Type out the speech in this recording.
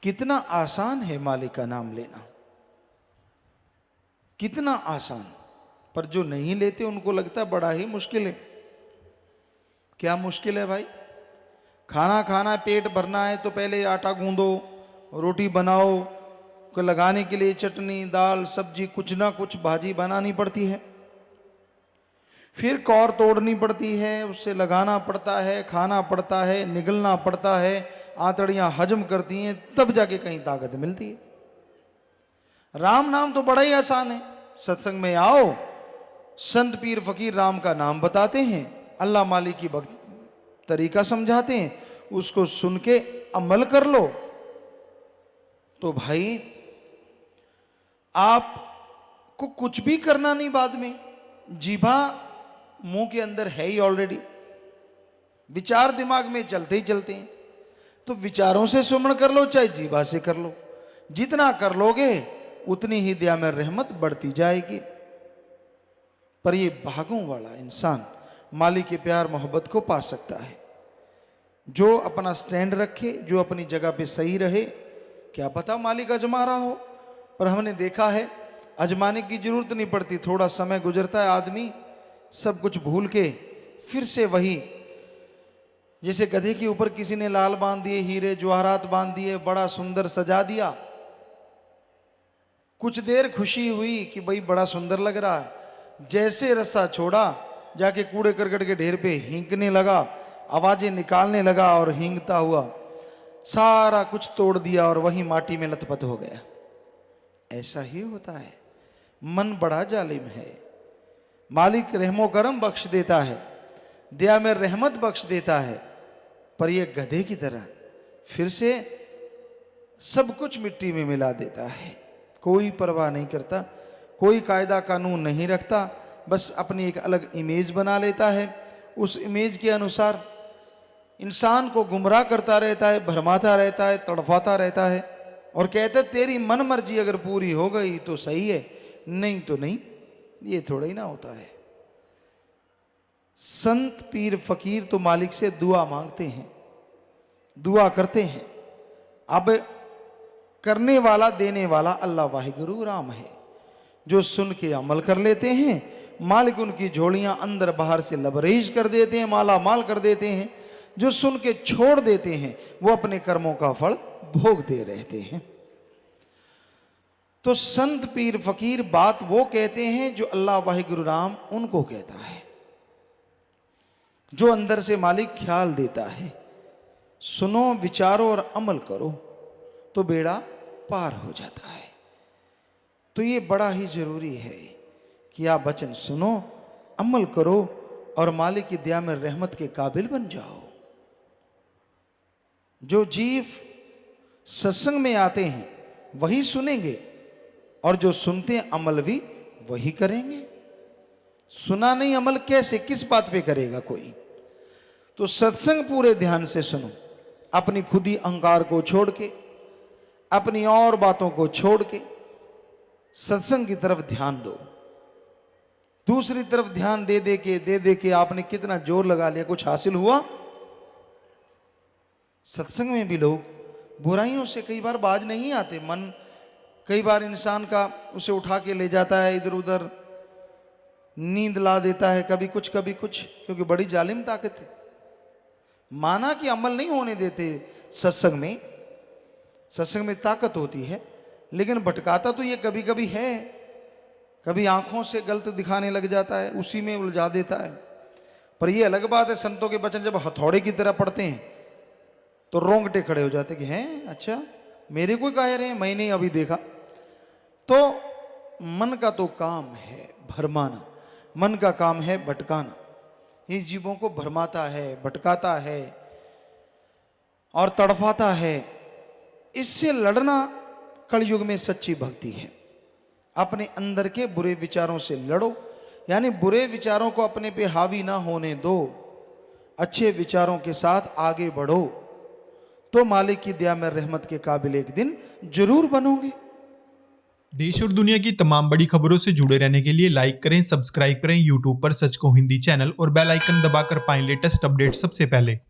कितना आसान है मालिक का नाम लेना, कितना आसान। पर जो नहीं लेते उनको लगता है बड़ा ही मुश्किल है। क्या मुश्किल है भाई? खाना खाना, पेट भरना है तो पहले आटा गूंदो, रोटी बनाओ, को लगाने के लिए चटनी, दाल, सब्जी, कुछ ना कुछ भाजी बनानी पड़ती है, फिर कौर तोड़नी पड़ती है, उससे लगाना पड़ता है, खाना पड़ता है, निगलना पड़ता है, आंतड़ियां हजम करती हैं, तब जाके कहीं ताकत मिलती है। राम नाम तो बड़ा ही आसान है। सत्संग में आओ, संत पीर फकीर राम का नाम बताते हैं, अल्लाह मालिक की भक्त तरीका समझाते हैं, उसको सुन के अमल कर लो तो भाई आपको कुछ भी करना नहीं। बाद में जीभा मुंह के अंदर है ही ऑलरेडी, विचार दिमाग में चलते ही चलते हैं, तो विचारों से सुमरण कर लो चाहे जीभा से कर लो, जितना कर लोगे उतनी ही दया में रहमत बढ़ती जाएगी। पर ये भागों वाला इंसान मालिक के प्यार मोहब्बत को पा सकता है जो अपना स्टैंड रखे, जो अपनी जगह पे सही रहे। क्या पता मालिक अजमा रहा हो, पर हमने देखा है अजमाने की जरूरत नहीं पड़ती, थोड़ा समय गुजरता है, आदमी सब कुछ भूल के फिर से वही, जैसे गधे के ऊपर किसी ने लाल बांध दिए, हीरे जवाहरात बांध दिए, बड़ा सुंदर सजा दिया, कुछ देर खुशी हुई कि भाई बड़ा सुंदर लग रहा है, जैसे रस्सा छोड़ा जाके कूड़े करकट के ढेर पे हींकने लगा, आवाजें निकालने लगा और हींगता हुआ सारा कुछ तोड़ दिया और वही माटी में लथपथ हो गया। ऐसा ही होता है, मन बड़ा जालिम है। मालिक रहमो करम बख्श देता है, दया में रहमत बख्श देता है, पर यह गधे की तरह फिर से सब कुछ मिट्टी में मिला देता है। कोई परवाह नहीं करता, कोई कायदा कानून नहीं रखता, बस अपनी एक अलग इमेज बना लेता है, उस इमेज के अनुसार इंसान को गुमराह करता रहता है, भरमाता रहता है, तड़फाता रहता है और कहता है तेरी मन मर्जी अगर पूरी हो गई तो सही है, नहीं तो नहीं। ये थोड़ा ही ना होता है। संत पीर फकीर तो मालिक से दुआ मांगते हैं, दुआ करते हैं। अब करने वाला देने वाला अल्लाह वाहिगुरु राम है। जो सुन के अमल कर लेते हैं मालिक उनकी झोलियां अंदर बाहर से लबरेज कर देते हैं, माला माल कर देते हैं। जो सुन के छोड़ देते हैं वो अपने कर्मों का फल भोगते रहते हैं। तो संत पीर फकीर बात वो कहते हैं जो अल्लाह वाहिगुरु राम उनको कहता है, जो अंदर से मालिक ख्याल देता है। सुनो, विचारो और अमल करो तो बेड़ा पार हो जाता है। तो ये बड़ा ही जरूरी है कि आप वचन सुनो, अमल करो और मालिक की दया में रहमत के काबिल बन जाओ। जो जीव सत्संग में आते हैं वही सुनेंगे और जो सुनते हैं अमल भी वही करेंगे। सुना नहीं अमल कैसे, किस बात पे करेगा कोई? तो सत्संग पूरे ध्यान से सुनो, अपनी खुदी अहंकार को छोड़ के, अपनी और बातों को छोड़ के सत्संग की तरफ ध्यान दो। दूसरी तरफ ध्यान दे दे के आपने कितना जोर लगा लिया, कुछ हासिल हुआ? सत्संग में भी लोग बुराइयों से कई बार बाज नहीं आते। मन कई बार इंसान का उसे उठा के ले जाता है, इधर उधर नींद ला देता है, कभी कुछ क्योंकि बड़ी जालिम ताकत है। माना कि अमल नहीं होने देते सत्संग में, सत्संग में ताकत होती है, लेकिन भटकाता तो ये कभी कभी है। कभी आंखों से गलत दिखाने लग जाता है, उसी में उलझा देता है। पर ये अलग बात है, संतों के वचन जब हथौड़े की तरह पड़ते हैं तो रोंगटे खड़े हो जाते कि हैं, अच्छा मेरे को कह रहे हैं, मैंने अभी देखा। तो मन का तो काम है भरमाना, मन का काम है भटकाना। ये जीवों को भरमाता है, भटकाता है और तड़फाता है। इससे लड़ना कलयुग में सच्ची भक्ति है। अपने अंदर के बुरे विचारों से लड़ो, यानी बुरे विचारों को अपने पे हावी ना होने दो, अच्छे विचारों के साथ आगे बढ़ो तो मालिक की दया में रहमत के काबिल एक दिन जरूर बनोगे। देश और दुनिया की तमाम बड़ी खबरों से जुड़े रहने के लिए लाइक करें, सब्सक्राइब करें यूट्यूब पर सच को हिंदी चैनल और बेल आइकन दबाकर पाएं लेटेस्ट अपडेट सबसे पहले।